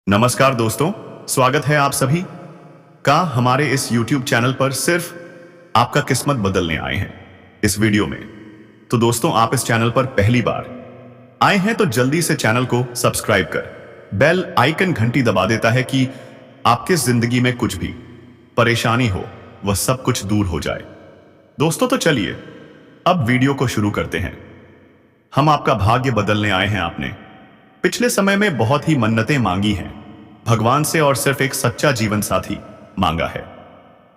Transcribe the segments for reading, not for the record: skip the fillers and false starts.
नमस्कार दोस्तों, स्वागत है आप सभी का हमारे इस YouTube चैनल पर। सिर्फ आपका किस्मत बदलने आए हैं इस वीडियो में। तो दोस्तों, आप इस चैनल पर पहली बार आए हैं तो जल्दी से चैनल को सब्सक्राइब कर बेल आइकन घंटी दबा देता है कि आपके जिंदगी में कुछ भी परेशानी हो वह सब कुछ दूर हो जाए। दोस्तों, तो चलिए अब वीडियो को शुरू करते हैं। हम आपका भाग्य बदलने आए हैं। आपने पिछले समय में बहुत ही मन्नतें मांगी हैं भगवान से और सिर्फ एक सच्चा जीवन साथी मांगा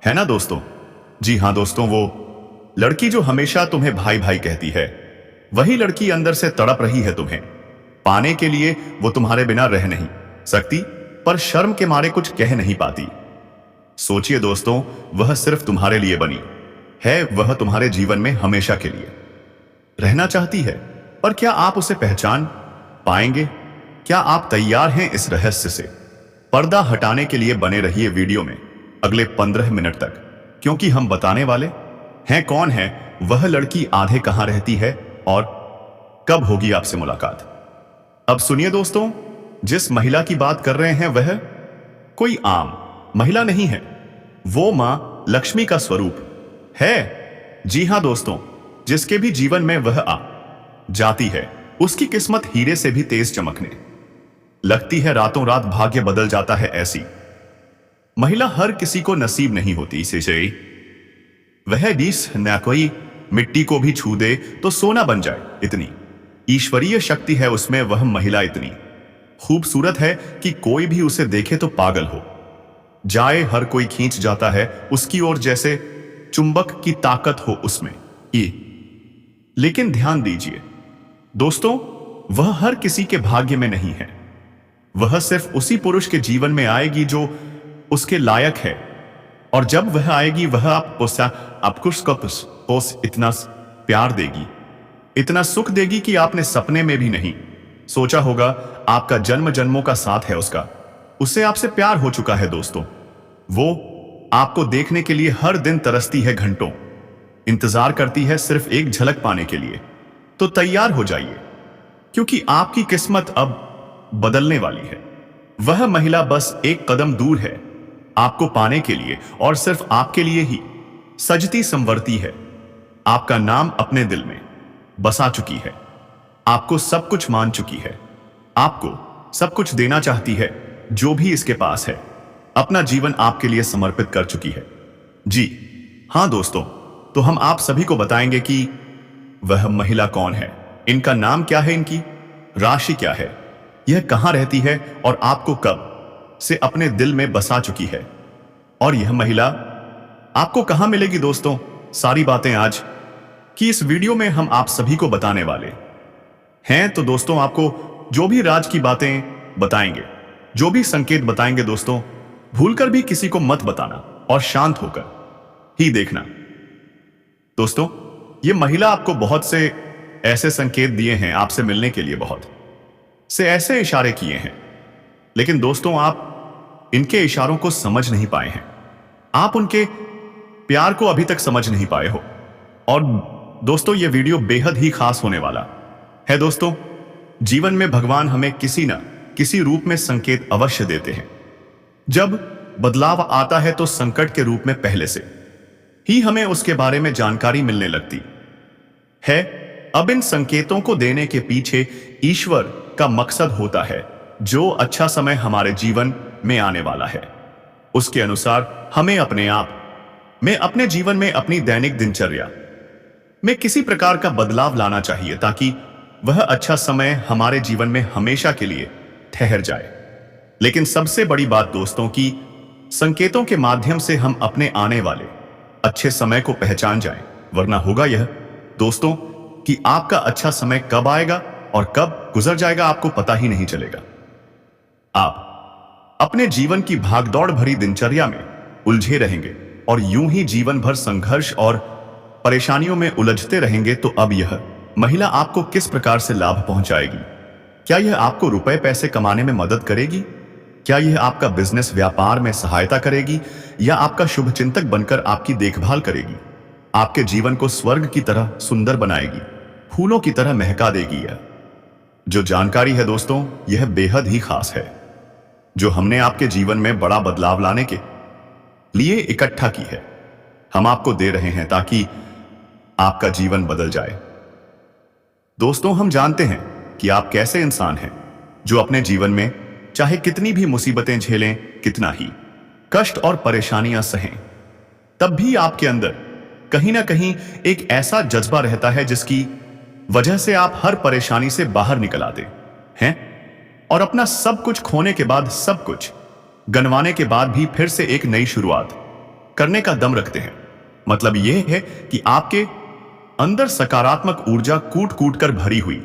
है ना दोस्तों? जी हाँ दोस्तों, वो लड़की जो हमेशा तुम्हें भाई भाई कहती है, वही लड़की अंदर से तड़प रही है तुम्हें पाने के लिए। वो तुम्हारे बिना रह नहीं सकती, पर शर्म के मारे कुछ कह नहीं पाती। सोचिए दोस्तों, वह सिर्फ तुम्हारे लिए बनी है। वह तुम्हारे जीवन में हमेशा के लिए रहना चाहती है, पर क्या आप उसे पहचान पाएंगे? क्या आप तैयार हैं इस रहस्य से पर्दा हटाने के लिए? बने रहिए वीडियो में अगले 15 मिनट तक, क्योंकि हम बताने वाले हैं कौन है वह लड़की, आधे कहां रहती है और कब होगी आपसे मुलाकात। अब सुनिए दोस्तों, जिस महिला की बात कर रहे हैं वह कोई आम महिला नहीं है, वो मां लक्ष्मी का स्वरूप है। जी हां दोस्तों, जिसके भी जीवन में वह आ जाती है उसकी किस्मत हीरे से भी तेज चमकने लगती है। रातों रात भाग्य बदल जाता है। ऐसी महिला हर किसी को नसीब नहीं होती। इसे वह डिस न कोई मिट्टी को भी छू दे तो सोना बन जाए, इतनी ईश्वरीय शक्ति है उसमें। वह महिला इतनी खूबसूरत है कि कोई भी उसे देखे तो पागल हो जाए। हर कोई खींच जाता है उसकी ओर, जैसे चुंबक की ताकत हो उसमें। लेकिन ध्यान दीजिए दोस्तों, वह हर किसी के भाग्य में नहीं है। वह सिर्फ उसी पुरुष के जीवन में आएगी जो उसके लायक है। और जब वह आएगी वह आपको इतना प्यार देगी, इतना सुख देगी कि आपने सपने में भी नहीं सोचा होगा। आपका जन्म जन्मों का साथ है उसका, उससे आपसे प्यार हो चुका है दोस्तों। वो आपको देखने के लिए हर दिन तरसती है, घंटों इंतजार करती है सिर्फ एक झलक पाने के लिए। तो तैयार हो जाइए, क्योंकि आपकी किस्मत अब बदलने वाली है। वह महिला बस एक कदम दूर है आपको पाने के लिए, और सिर्फ आपके लिए ही सजती संवरती है। आपका नाम अपने दिल में बसा चुकी है, आपको सब कुछ मान चुकी है, आपको सब कुछ देना चाहती है। जो भी इसके पास है अपना जीवन आपके लिए समर्पित कर चुकी है। जी हां दोस्तों, तो हम आप सभी को बताएंगे कि वह महिला कौन है, इनका नाम क्या है, इनकी राशि क्या है, यह कहां रहती है और आपको कब से अपने दिल में बसा चुकी है, और यह महिला आपको कहां मिलेगी। दोस्तों, सारी बातें आज की इस वीडियो में हम आप सभी को बताने वाले हैं। तो दोस्तों, आपको जो भी राज की बातें बताएंगे, जो भी संकेत बताएंगे दोस्तों, भूलकर भी किसी को मत बताना और शांत होकर ही देखना। दोस्तों, ये महिला आपको बहुत से ऐसे संकेत दिए हैं आपसे मिलने के लिए, बहुत से ऐसे इशारे किए हैं, लेकिन दोस्तों आप इनके इशारों को समझ नहीं पाए हैं। आप उनके प्यार को अभी तक समझ नहीं पाए हो। और दोस्तों, ये वीडियो बेहद ही खास होने वाला है। दोस्तों, जीवन में भगवान हमें किसी न किसी रूप में संकेत अवश्य देते हैं। जब बदलाव आता है तो संकट के रूप में पहले से ही हमें उसके बारे में जानकारी मिलने लगती है। अब इन संकेतों को देने के पीछे ईश्वर का मकसद होता है। जो अच्छा समय हमारे जीवन में आने वाला है, उसके अनुसार हमें अपने आप में, अपने जीवन में, अपनी दैनिक दिनचर्या में किसी प्रकार का बदलाव लाना चाहिए, ताकि वह अच्छा समय हमारे जीवन में हमेशा के लिए ठहर जाए। लेकिन सबसे बड़ी बात दोस्तों, कि संकेतों के माध्यम से हम अपने आने वाले अच्छे समय को पहचान जाएं, वरना होगा यह दोस्तों कि आपका अच्छा समय कब आएगा और कब गुजर जाएगा आपको पता ही नहीं चलेगा। आप अपने जीवन की भागदौड़ भरी दिनचर्या में उलझे रहेंगे और यूं ही जीवन भर संघर्ष और परेशानियों में उलझते रहेंगे। तो अब यह महिला आपको किस प्रकार से लाभ पहुंचाएगी? क्या यह आपको रुपए पैसे कमाने में मदद करेगी? क्या यह आपका बिजनेस व्यापार में सहायता करेगी, या आपका शुभचिंतक बनकर आपकी देखभाल करेगी, आपके जीवन को स्वर्ग की तरह सुंदर बनाएगी, फूलों की तरह महका देगी? यह जो जानकारी है दोस्तों, यह बेहद ही खास है। जो हमने आपके जीवन में बड़ा बदलाव लाने के लिए इकट्ठा की है, हम आपको दे रहे हैं ताकि आपका जीवन बदल जाए। दोस्तों, हम जानते हैं कि आप कैसे इंसान हैं जो अपने जीवन में चाहे कितनी भी मुसीबतें झेलें, कितना ही कष्ट और परेशानियां सहें, तब भी आपके अंदर कहीं ना कहीं एक ऐसा जज्बा रहता है जिसकी वजह से आप हर परेशानी से बाहर निकल आते हैं और अपना सब कुछ खोने के बाद, सब कुछ गंवाने के बाद भी फिर से एक नई शुरुआत करने का दम रखते हैं। मतलब यह है कि आपके अंदर सकारात्मक ऊर्जा कूट कूट कर भरी हुई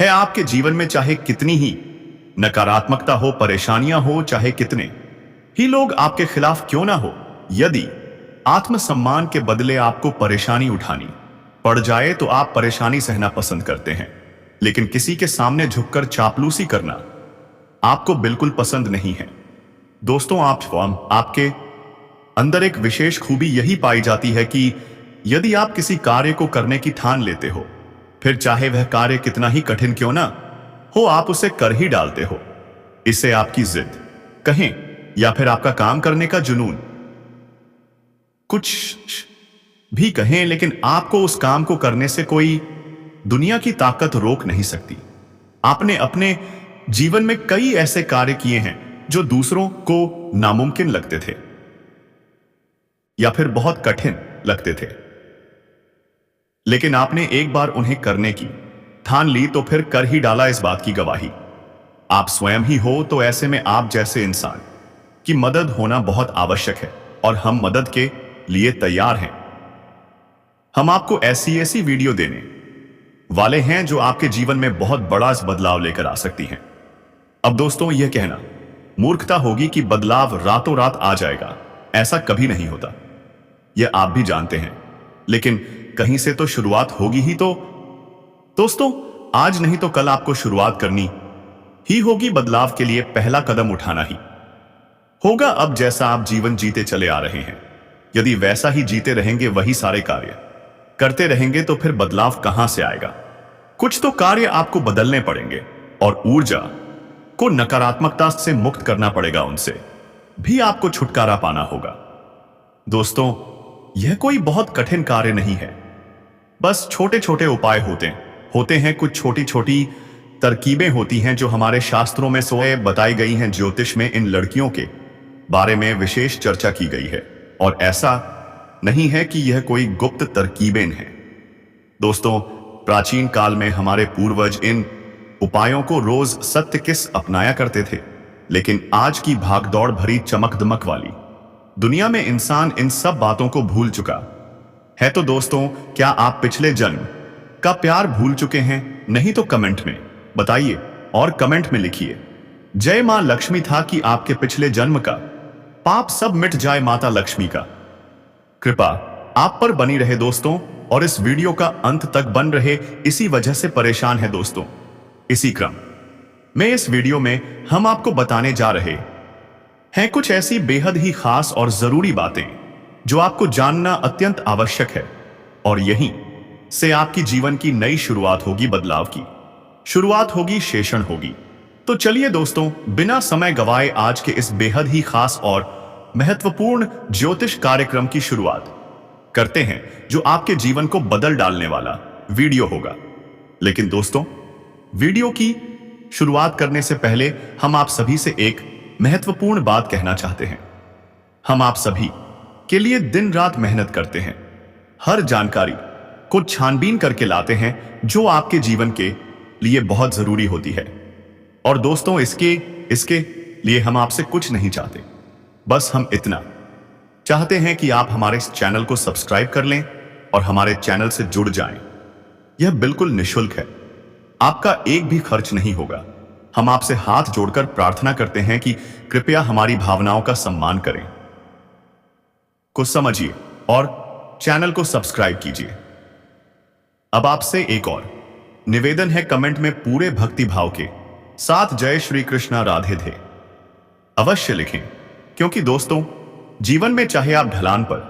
है। आपके जीवन में चाहे कितनी ही नकारात्मकता हो, परेशानियां हो, चाहे कितने ही लोग आपके खिलाफ क्यों ना हो, यदि आत्मसम्मान के बदले आपको परेशानी उठानी पड़ जाए तो आप परेशानी सहना पसंद करते हैं। लेकिन किसी के सामने झुककर चापलूसी करना आपको बिल्कुल पसंद नहीं है। दोस्तों, आपके अंदर एक विशेष खूबी यही पाई जाती है कि यदि आप किसी कार्य को करने की ठान लेते हो, फिर चाहे वह कार्य कितना ही कठिन क्यों ना हो, आप उसे कर ही डालते हो। इसे आपकी जिद कहें या फिर आपका काम करने का जुनून, कुछ भी कहें, लेकिन आपको उस काम को करने से कोई दुनिया की ताकत रोक नहीं सकती। आपने अपने जीवन में कई ऐसे कार्य किए हैं जो दूसरों को नामुमकिन लगते थे या फिर बहुत कठिन लगते थे, लेकिन आपने एक बार उन्हें करने की ठान ली तो फिर कर ही डाला। इस बात की गवाही आप स्वयं ही हो। तो ऐसे में आप जैसे इंसान की मदद होना बहुत आवश्यक है और हम मदद के लिए तैयार हैं। हम आपको ऐसी वीडियो देने वाले हैं जो आपके जीवन में बहुत बड़ा बदलाव लेकर आ सकती हैं। अब दोस्तों, यह कहना मूर्खता होगी कि बदलाव रातों रात आ जाएगा। ऐसा कभी नहीं होता, यह आप भी जानते हैं, लेकिन कहीं से तो शुरुआत होगी ही। तो दोस्तों, आज नहीं तो कल आपको शुरुआत करनी ही होगी। बदलाव के लिए पहला कदम उठाना ही होगा। अब जैसा आप जीवन जीते चले आ रहे हैं, यदि वैसा ही जीते रहेंगे, वही सारे कार्य करते रहेंगे, तो फिर बदलाव कहां से आएगा। कुछ तो कार्य आपको बदलने पड़ेंगे और ऊर्जा को नकारात्मकता से मुक्त करना पड़ेगा। उनसे भी आपको छुटकारा पाना होगा। दोस्तों, यह कोई बहुत कठिन कार्य नहीं है, बस छोटे छोटे उपाय होते हैं। कुछ छोटी छोटी तरकीबें होती हैं जो हमारे शास्त्रों में बताई गई हैं। ज्योतिष में इन लड़कियों के बारे में विशेष चर्चा की गई है और ऐसा नहीं है कि यह कोई गुप्त तरकीबें हैं। दोस्तों, प्राचीन काल में हमारे पूर्वज इन उपायों को रोज सत्य किस अपनाया करते थे, लेकिन आज की भागदौड़ भरी चमक दमक वाली दुनिया में इंसान इन सब बातों को भूल चुका है। तो दोस्तों, क्या आप पिछले जन्म का प्यार भूल चुके हैं? नहीं तो कमेंट में बताइए और कमेंट में लिखिए, जय मां लक्ष्मी था कि आपके पिछले जन्म का पाप सब मिट जाए। माता लक्ष्मी का कृपा आप पर बनी रहे दोस्तों, और इस वीडियो का अंत तक बन रहे, इसी वजह से परेशान है दोस्तों। इसी क्रम में इस वीडियो में हम आपको बताने जा रहे हैं कुछ ऐसी बेहद ही खास और जरूरी बातें जो आपको जानना अत्यंत आवश्यक है, और यहीं से आपकी जीवन की नई शुरुआत होगी। बदलाव की शुरुआत होगी, शेषण होगी। तो चलिए दोस्तों, बिना समय गवाए आज के इस बेहद ही खास और महत्वपूर्ण ज्योतिष कार्यक्रम की शुरुआत करते हैं, जो आपके जीवन को बदल डालने वाला वीडियो होगा। लेकिन दोस्तों, वीडियो की शुरुआत करने से पहले हम आप सभी से एक महत्वपूर्ण बात कहना चाहते हैं। हम आप सभी के लिए दिन रात मेहनत करते हैं, हर जानकारी को छानबीन करके लाते हैं जो आपके जीवन के लिए बहुत जरूरी होती है। और दोस्तों, इसके लिए हम आपसे कुछ नहीं चाहते, बस हम इतना चाहते हैं कि आप हमारे इस चैनल को सब्सक्राइब कर लें और हमारे चैनल से जुड़ जाएं। यह बिल्कुल निःशुल्क है, आपका एक भी खर्च नहीं होगा। हम आपसे हाथ जोड़कर प्रार्थना करते हैं कि कृपया हमारी भावनाओं का सम्मान करें, को समझिए और चैनल को सब्सक्राइब कीजिए। अब आपसे एक और निवेदन है, कमेंट में पूरे भक्ति भाव के साथ जय श्री कृष्णा राधे थे अवश्य लिखें, क्योंकि दोस्तों, जीवन में चाहे आप ढलान पर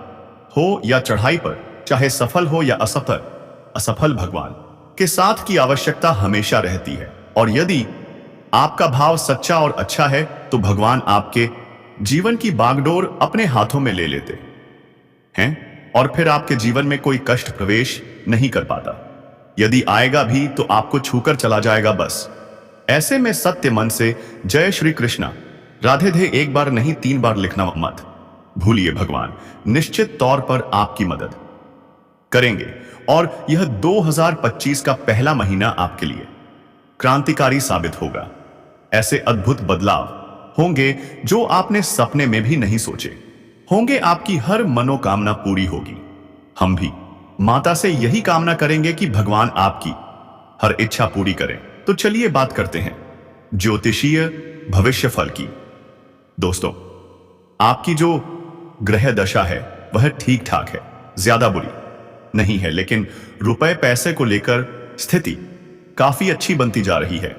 हो या चढ़ाई पर, चाहे सफल हो या असफल, भगवान के साथ की आवश्यकता हमेशा रहती है। और यदि आपका भाव सच्चा और अच्छा है तो भगवान आपके जीवन की बागडोर अपने हाथों में ले लेते हैं और फिर आपके जीवन में कोई कष्ट प्रवेश नहीं कर पाता। यदि आएगा भी तो आपको छूकर चला जाएगा बस। ऐसे में सत्य मन से जय श्री कृष्णा राधे थे एक बार नहीं 3 बार लिखना मत भूलिए। भगवान निश्चित तौर पर आपकी मदद करेंगे और यह 2025 का पहला महीना आपके लिए क्रांतिकारी साबित होगा। ऐसे अद्भुत बदलाव होंगे जो आपने सपने में भी नहीं सोचे होंगे। आपकी हर मनोकामना पूरी होगी। हम भी माता से यही कामना करेंगे कि भगवान आपकी हर इच्छा पूरी करें। तो चलिए बात करते हैं ज्योतिषीय भविष्य फल की। दोस्तों, आपकी जो ग्रह दशा है वह ठीक ठाक है, ज्यादा बुरी नहीं है, लेकिन रुपए पैसे को लेकर स्थिति काफी अच्छी बनती जा रही है।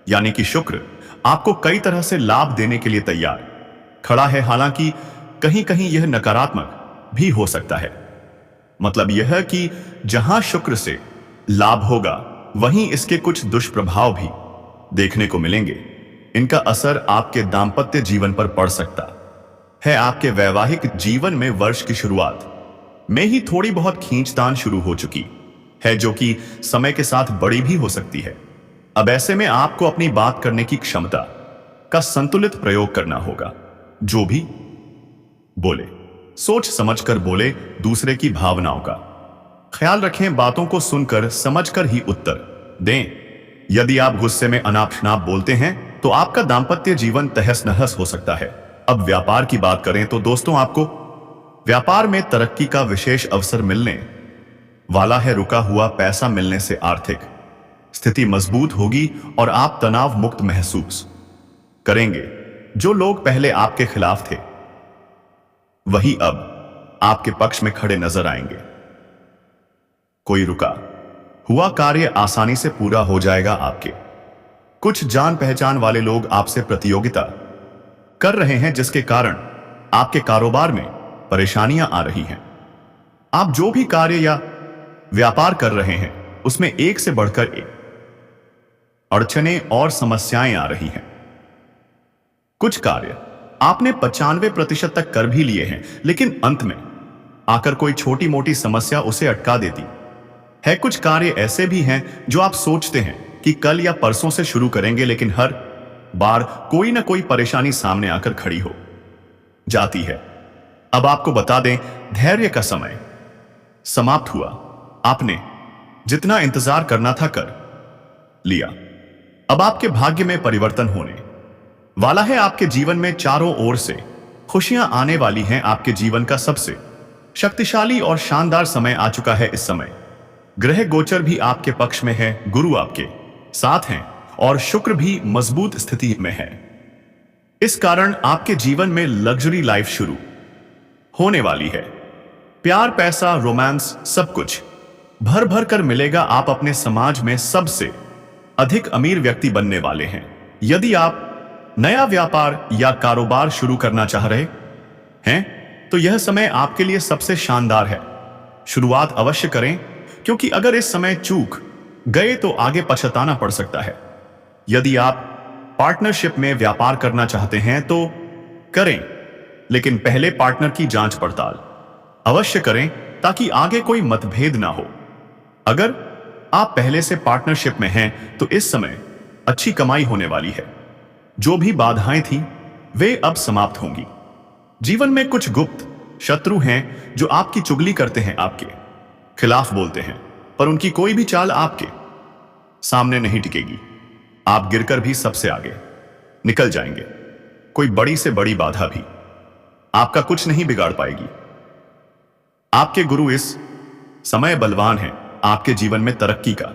यानी कि शुक्र आपको कई तरह से लाभ देने के लिए तैयार खड़ा है। हालांकि कहीं कहीं यह नकारात्मक भी हो सकता है। मतलब यह कि जहां शुक्र से लाभ होगा वहीं इसके कुछ दुष्प्रभाव भी देखने को मिलेंगे। इनका असर आपके दांपत्य जीवन पर पड़ सकता है। आपके वैवाहिक जीवन में वर्ष की शुरुआत में ही थोड़ी बहुत खींचतान शुरू हो चुकी है, जो कि समय के साथ बड़ी भी हो सकती है। अब ऐसे में आपको अपनी बात करने की क्षमता का संतुलित प्रयोग करना होगा। जो भी बोले सोच समझकर बोले, दूसरे की भावनाओं का ख्याल रखें, बातों को सुनकर समझकर ही उत्तर दें। यदि आप गुस्से में अनाप शनाप बोलते हैं तो आपका दांपत्य जीवन तहस नहस हो सकता है। अब व्यापार की बात करें तो दोस्तों, आपको व्यापार में तरक्की का विशेष अवसर मिलने वाला है। रुका हुआ पैसा मिलने से आर्थिक स्थिति मजबूत होगी और आप तनाव मुक्त महसूस करेंगे। जो लोग पहले आपके खिलाफ थे वही अब आपके पक्ष में खड़े नजर आएंगे। कोई रुका हुआ कार्य आसानी से पूरा हो जाएगा। आपके कुछ जान पहचान वाले लोग आपसे प्रतियोगिता कर रहे हैं, जिसके कारण आपके कारोबार में परेशानियां आ रही हैं। आप जो भी कार्य या व्यापार कर रहे हैं उसमें एक से बढ़कर एक अड़चनें और समस्याएं आ रही हैं। कुछ कार्य आपने 95% तक कर भी लिए हैं, लेकिन अंत में आकर कोई छोटी मोटी समस्या उसे अटका देती है। कुछ कार्य ऐसे भी हैं जो आप सोचते हैं कि कल या परसों से शुरू करेंगे, लेकिन हर बार कोई ना कोई परेशानी सामने आकर खड़ी हो जाती है। अब आपको बता दें, धैर्य का समय समाप्त हुआ। आपने जितना इंतजार करना था कर लिया। अब आपके भाग्य में परिवर्तन होने वाला है। आपके जीवन में चारों ओर से खुशियां आने वाली हैं। आपके जीवन का सबसे शक्तिशाली और शानदार समय आ चुका है। इस समय ग्रह गोचर भी आपके पक्ष में है, गुरु आपके साथ हैं और शुक्र भी मजबूत स्थिति में है। इस कारण आपके जीवन में लग्जरी लाइफ शुरू होने वाली है। प्यार, पैसा, रोमांस सब कुछ भर भर कर मिलेगा। आप अपने समाज में सबसे अधिक अमीर व्यक्ति बनने वाले हैं। यदि आप नया व्यापार या कारोबार शुरू करना चाह रहे हैं तो यह समय आपके लिए सबसे शानदार है। शुरुआत अवश्य करें, क्योंकि अगर इस समय चूक गए तो आगे पछताना पड़ सकता है। यदि आप पार्टनरशिप में व्यापार करना चाहते हैं तो करें, लेकिन पहले पार्टनर की जांच पड़ताल अवश्य करें ताकि आगे कोई मतभेद ना हो। अगर आप पहले से पार्टनरशिप में हैं तो इस समय अच्छी कमाई होने वाली है। जो भी बाधाएं थी वे अब समाप्त होंगी। जीवन में कुछ गुप्त शत्रु हैं जो आपकी चुगली करते हैं, आपके खिलाफ बोलते हैं, पर उनकी कोई भी चाल आपके सामने नहीं टिकेगी। आप गिरकर भी सबसे आगे निकल जाएंगे। कोई बड़ी से बड़ी बाधा भी आपका कुछ नहीं बिगाड़ पाएगी। आपके गुरु इस समय बलवान हैं। आपके जीवन में तरक्की का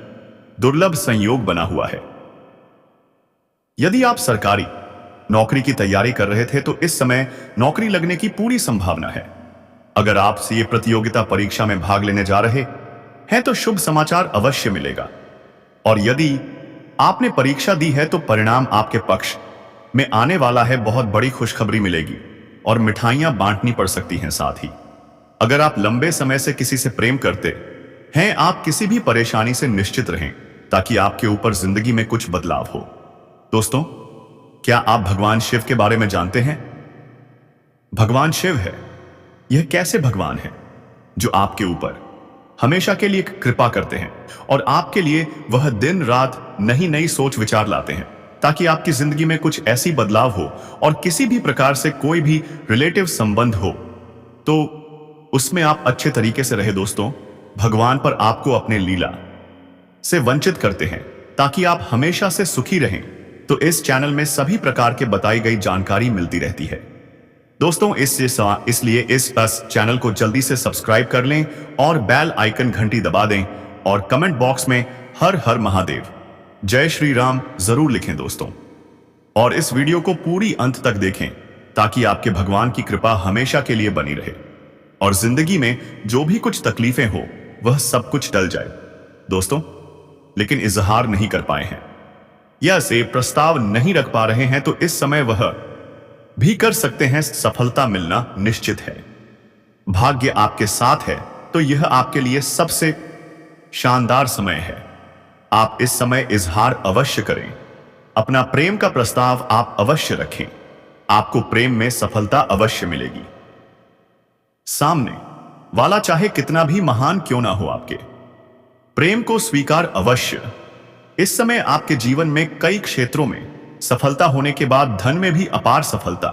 दुर्लभ संयोग बना हुआ है। यदि आप सरकारी नौकरी की तैयारी कर रहे थे तो इस समय नौकरी लगने की पूरी संभावना है। अगर आप सीए प्रतियोगिता परीक्षा में भाग लेने जा रहे हैं तो शुभ समाचार अवश्य मिलेगा। और यदि आपने परीक्षा दी है तो परिणाम आपके पक्ष में आने वाला है। बहुत बड़ी खुशखबरी मिलेगी और मिठाइयां बांटनी पड़ सकती हैं। साथ ही अगर आप लंबे समय से किसी से प्रेम करते हैं, आप किसी भी परेशानी से निश्चित रहें ताकि आपके ऊपर जिंदगी में कुछ बदलाव हो। दोस्तों, क्या आप भगवान शिव के बारे में जानते हैं? भगवान शिव है, यह कैसे भगवान है जो आपके ऊपर हमेशा के लिए कृपा करते हैं और आपके लिए वह दिन रात नई नई सोच विचार लाते हैं ताकि आपकी जिंदगी में कुछ ऐसी बदलाव हो और किसी भी प्रकार से कोई भी रिलेटिव संबंध हो तो उसमें आप अच्छे तरीके से रहे। दोस्तों, भगवान पर आपको अपने लीला से वंचित करते हैं ताकि आप हमेशा से सुखी रहें। तो इस चैनल में सभी प्रकार के बताई गई जानकारी मिलती रहती है। दोस्तों, इसलिए इस चैनल को जल्दी से सब्सक्राइब कर लें और बेल आइकन घंटी दबा दें और कमेंट बॉक्स में हर हर महादेव, जय श्री राम जरूर लिखें दोस्तों। और इस वीडियो को पूरी अंत तक देखें ताकि आपके भगवान की कृपा हमेशा के लिए बनी रहे और जिंदगी में जो भी कुछ तकलीफें हो वह सब कुछ टल जाए। दोस्तों, लेकिन इजहार नहीं कर पाए हैं या से प्रस्ताव नहीं रख पा रहे हैं तो इस समय वह भी कर सकते हैं। सफलता मिलना निश्चित है। भाग्य आपके साथ है तो यह आपके लिए सबसे शानदार समय है। आप इस समय इजहार अवश्य करें। अपना प्रेम का प्रस्ताव आप अवश्य रखें। आपको प्रेम में सफलता अवश्य मिलेगी। सामने वाला चाहे कितना भी महान क्यों ना हो, आपके प्रेम को स्वीकार अवश्य। इस समय आपके जीवन में कई क्षेत्रों में सफलता होने के बाद धन में भी अपार सफलता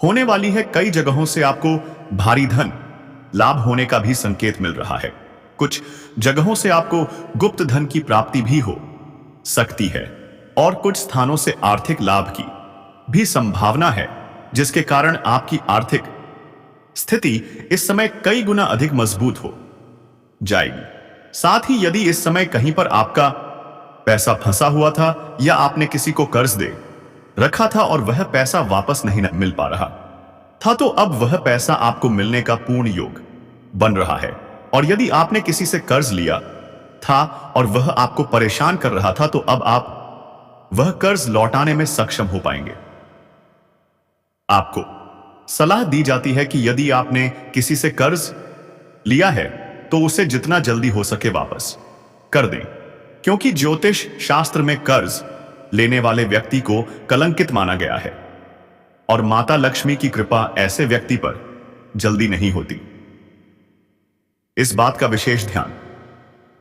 होने वाली है। कई जगहों से आपको भारी धन लाभ होने का भी संकेत मिल रहा है। कुछ जगहों से आपको गुप्त धन की प्राप्ति भी हो सकती है और कुछ स्थानों से आर्थिक लाभ की भी संभावना है, जिसके कारण आपकी आर्थिक स्थिति इस समय कई गुना अधिक मजबूत हो जाएगी। साथ ही यदि इस समय कहीं पर आपका पैसा फंसा हुआ था या आपने किसी को कर्ज दे रखा था और वह पैसा वापस नहीं मिल पा रहा था तो अब वह पैसा आपको मिलने का पूर्ण योग बन रहा है। और यदि आपने किसी से कर्ज लिया था और वह आपको परेशान कर रहा था तो अब आप वह कर्ज लौटाने में सक्षम हो पाएंगे। आपको सलाह दी जाती है कि यदि आपने किसी से कर्ज लिया है तो उसे जितना जल्दी हो सके वापस कर दें, क्योंकि ज्योतिष शास्त्र में कर्ज लेने वाले व्यक्ति को कलंकित माना गया है और माता लक्ष्मी की कृपा ऐसे व्यक्ति पर जल्दी नहीं होती। इस बात का विशेष ध्यान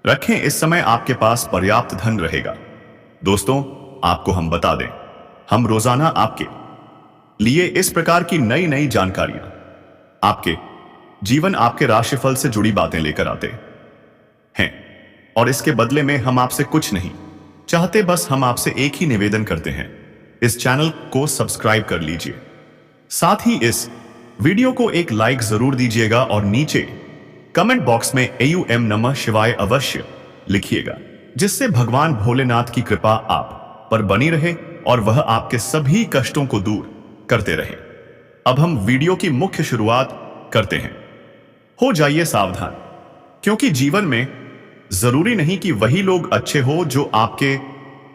रखें। इस समय आपके पास पर्याप्त धन रहेगा। दोस्तों, आपको हम बता दें, हम रोजाना आपके लिए इस प्रकार की नई नई जानकारियां आपके जीवन, आपके राशिफल से जुड़ी बातें लेकर आते हैं और इसके बदले में हम आपसे कुछ नहीं चाहते, बस हम आपसे एक ही निवेदन करते हैं, इस चैनल को सब्सक्राइब कर लीजिए। साथ ही इस वीडियो को एक लाइक जरूर दीजिएगा और नीचे कमेंट बॉक्स में AUM नमः शिवाय अवश्य लिखिएगा, जिससे भगवान भोलेनाथ की कृपा आप पर बनी रहे और वह आपके सभी कष्टों को दूर करते रहे। अब हम वीडियो की मुख्य शुरुआत करते हैं। हो जाइए सावधान, क्योंकि जीवन में जरूरी नहीं कि वही लोग अच्छे हो जो आपके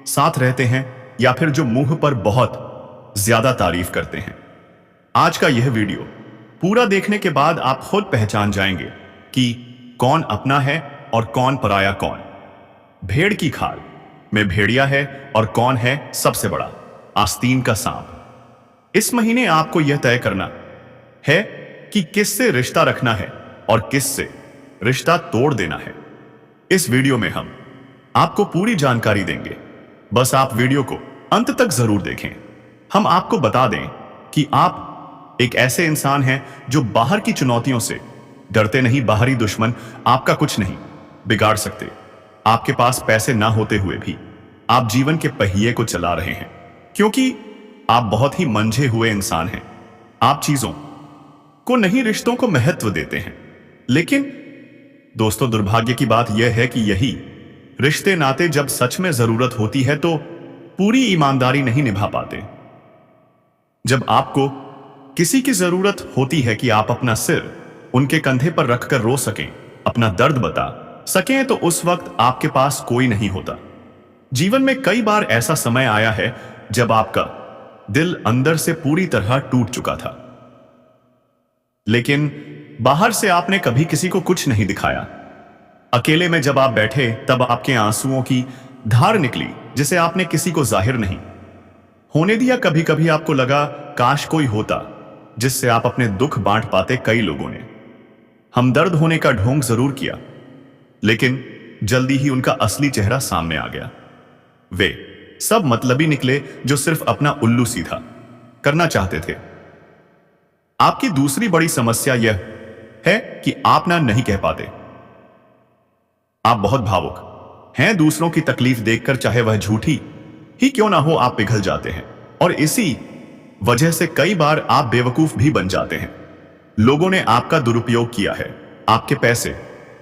साथ रहते हैं या फिर जो मुंह पर बहुत ज्यादा तारीफ करते हैं। आज का यह वीडियो पूरा देखने के बाद आप खुद पहचान जाएंगे कि कौन अपना है और कौन पराया, कौन भेड़ की खाल में भेड़िया है और कौन है सबसे बड़ा आस्तीन का सांप। इस महीने आपको यह तय करना है कि किससे रिश्ता रखना है और किससे रिश्ता तोड़ देना है। इस वीडियो में हम आपको पूरी जानकारी देंगे, बस आप वीडियो को अंत तक जरूर देखें। हम आपको बता दें कि आप एक ऐसे इंसान हैं जो बाहर की चुनौतियों से डरते नहीं। बाहरी दुश्मन आपका कुछ नहीं बिगाड़ सकते। आपके पास पैसे ना होते हुए भी आप जीवन के पहिए को चला रहे हैं, क्योंकि आप बहुत ही मंझे हुए इंसान हैं। आप चीजों को नहीं, रिश्तों को महत्व देते हैं। लेकिन दोस्तों, दुर्भाग्य की बात यह है कि यही रिश्ते नाते जब सच में जरूरत होती है तो पूरी ईमानदारी नहीं निभा पाते। जब आपको किसी की जरूरत होती है कि आप अपना सिर उनके कंधे पर रखकर रो सकें, अपना दर्द बता सकें, तो उस वक्त आपके पास कोई नहीं होता। जीवन में कई बार ऐसा समय आया है जब आपका दिल अंदर से पूरी तरह टूट चुका था, लेकिन बाहर से आपने कभी किसी को कुछ नहीं दिखाया। अकेले में जब आप बैठे तब आपके आंसुओं की धार निकली जिसे आपने किसी को जाहिर नहीं होने दिया। कभी कभी आपको लगा काश कोई होता जिससे आप अपने दुख बांट पाते। कई लोगों ने हमदर्द होने का ढोंग जरूर किया, लेकिन जल्दी ही उनका असली चेहरा सामने आ गया। वे सब मतलबी निकले जो सिर्फ अपना उल्लू सीधा करना चाहते थे। आपकी दूसरी बड़ी समस्या यह है कि आप ना नहीं कह पाते। आप बहुत भावुक हैं। दूसरों की तकलीफ देखकर, चाहे वह झूठी ही क्यों ना हो, आप पिघल जाते हैं और इसी वजह से कई बार आप बेवकूफ भी बन जाते हैं। लोगों ने आपका दुरुपयोग किया है, आपके पैसे,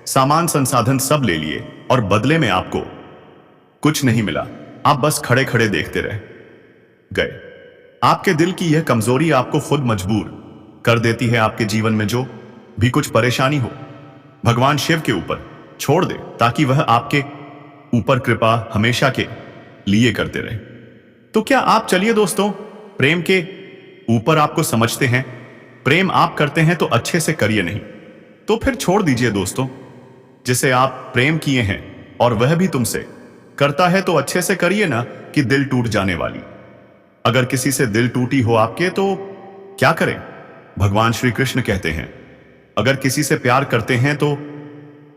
सामान, संसाधन सब ले लिए और बदले में आपको कुछ नहीं मिला। आप बस खड़े खड़े देखते रह गए। आपके दिल की यह कमजोरी आपको खुद मजबूर कर देती है। आपके जीवन में जो भी कुछ परेशानी हो, भगवान शिव के ऊपर छोड़ दे, ताकि वह आपके ऊपर कृपा हमेशा के लिए करते रहे। तो क्या आप, चलिए दोस्तों, प्रेम के ऊपर आपको समझते हैं। प्रेम आप करते हैं तो अच्छे से करिए, नहीं तो फिर छोड़ दीजिए। दोस्तों, जिसे आप प्रेम किए हैं और वह भी तुमसे करता है तो अच्छे से करिए ना कि दिल टूट जाने वाली। अगर किसी से दिल टूटी हो आपके तो क्या करें? भगवान श्री कृष्ण कहते हैं, अगर किसी से प्यार करते हैं तो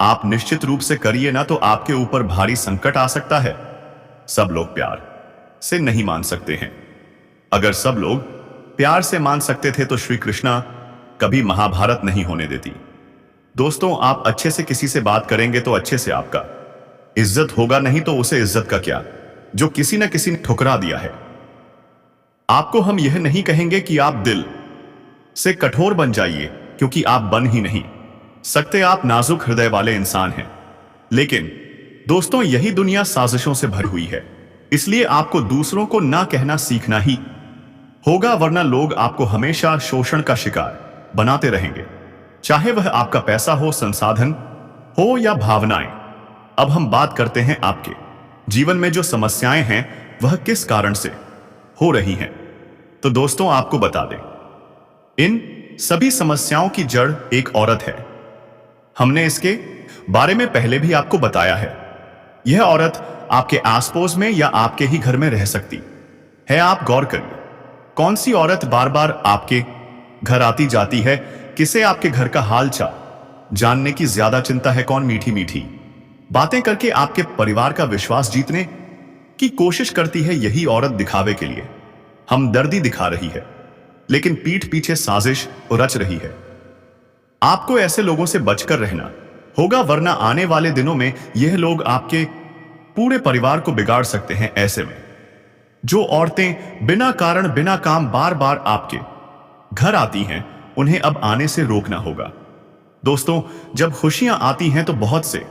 आप निश्चित रूप से करिए ना, तो आपके ऊपर भारी संकट आ सकता है। सब लोग प्यार से नहीं मान सकते हैं। अगर सब लोग प्यार से मान सकते थे तो श्री कृष्णा कभी महाभारत नहीं होने देती। दोस्तों, आप अच्छे से किसी से बात करेंगे तो अच्छे से आपका इज्जत होगा, नहीं तो उसे इज्जत का क्या जो किसी न किसी ने ठुकरा दिया है। आपको हम यह नहीं कहेंगे कि आप दिल से कठोर बन जाइए, क्योंकि आप बन ही नहीं सकते। आप नाजुक हृदय वाले इंसान हैं। लेकिन दोस्तों, यही दुनिया साजिशों से भरी हुई है, इसलिए आपको दूसरों को ना कहना सीखना ही होगा, वरना लोग आपको हमेशा शोषण का शिकार बनाते रहेंगे, चाहे वह आपका पैसा हो, संसाधन हो या भावनाएं। अब हम बात करते हैं आपके जीवन में जो समस्याएं हैं वह किस कारण से हो रही हैं। तो दोस्तों, आपको बता दें, इन सभी समस्याओं की जड़ एक औरत है। हमने इसके बारे में पहले भी आपको बताया है। यह औरत आपके आस पड़ोस में या आपके ही घर में रह सकती है। आप गौर करिए, कौन सी औरत बार बार आपके घर आती जाती है? किसे आपके घर का हाल चाल जानने की ज्यादा चिंता है? कौन मीठी मीठी बातें करके आपके परिवार का विश्वास जीतने की कोशिश करती है? यही औरत दिखावे के लिए हमदर्दी दिखा रही है, लेकिन पीठ पीछे साजिश रच रही है। आपको ऐसे लोगों से बचकर रहना होगा, वरना आने वाले दिनों में यह लोग आपके पूरे परिवार को बिगाड़ सकते हैं। ऐसे में जो औरतें बिना कारण, बिना काम बार बार आपके घर आती हैं, उन्हें अब आने से रोकना होगा। दोस्तों, जब खुशियां आती हैं तो बहुत से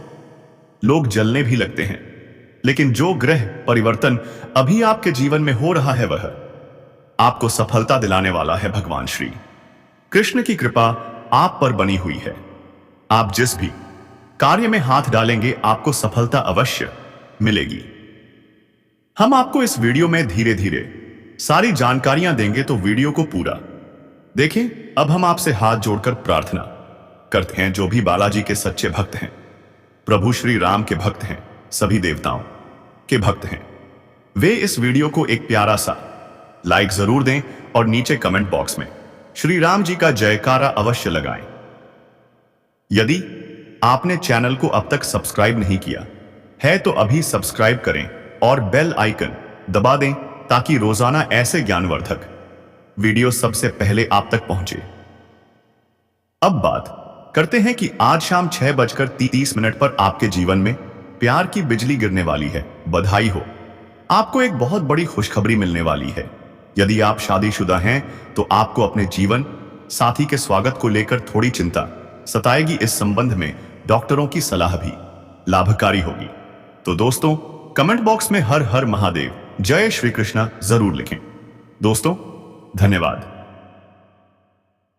लोग जलने भी लगते हैं, लेकिन जो ग्रह परिवर्तन अभी आपके जीवन में हो रहा है वह आपको सफलता दिलाने वाला है। भगवान श्री कृष्ण की कृपा आप पर बनी हुई है। आप जिस भी कार्य में हाथ डालेंगे आपको सफलता अवश्य मिलेगी। हम आपको इस वीडियो में धीरे धीरे सारी जानकारियां देंगे, तो वीडियो को पूरा देखें। अब हम आपसे हाथ जोड़कर प्रार्थना करते हैं, जो भी बालाजी के सच्चे भक्त हैं, प्रभु श्री राम के भक्त हैं, सभी देवताओं के भक्त हैं, वे इस वीडियो को एक प्यारा सा लाइक जरूर दें और नीचे कमेंट बॉक्स में श्री राम जी का जयकारा अवश्य लगाएं। यदि आपने चैनल को अब तक सब्सक्राइब नहीं किया है तो अभी सब्सक्राइब करें और बेल आइकन दबा दें, ताकि रोजाना ऐसे ज्ञानवर्धक वीडियो सबसे पहले आप तक पहुंचे। अब बात करते हैं कि आज शाम 6:30 पर आपके जीवन में प्यार की बिजली गिरने वाली है। बधाई हो, आपको एक बहुत बड़ी खुशखबरी मिलने वाली है। यदि आप शादीशुदा हैं तो आपको अपने जीवन साथी के स्वागत को लेकर थोड़ी चिंता सताएगी। इस संबंध में डॉक्टरों की सलाह भी लाभकारी होगी। तो दोस्तों, कमेंट बॉक्स में हर हर महादेव, जय श्री कृष्णा जरूर लिखें। दोस्तों, धन्यवाद।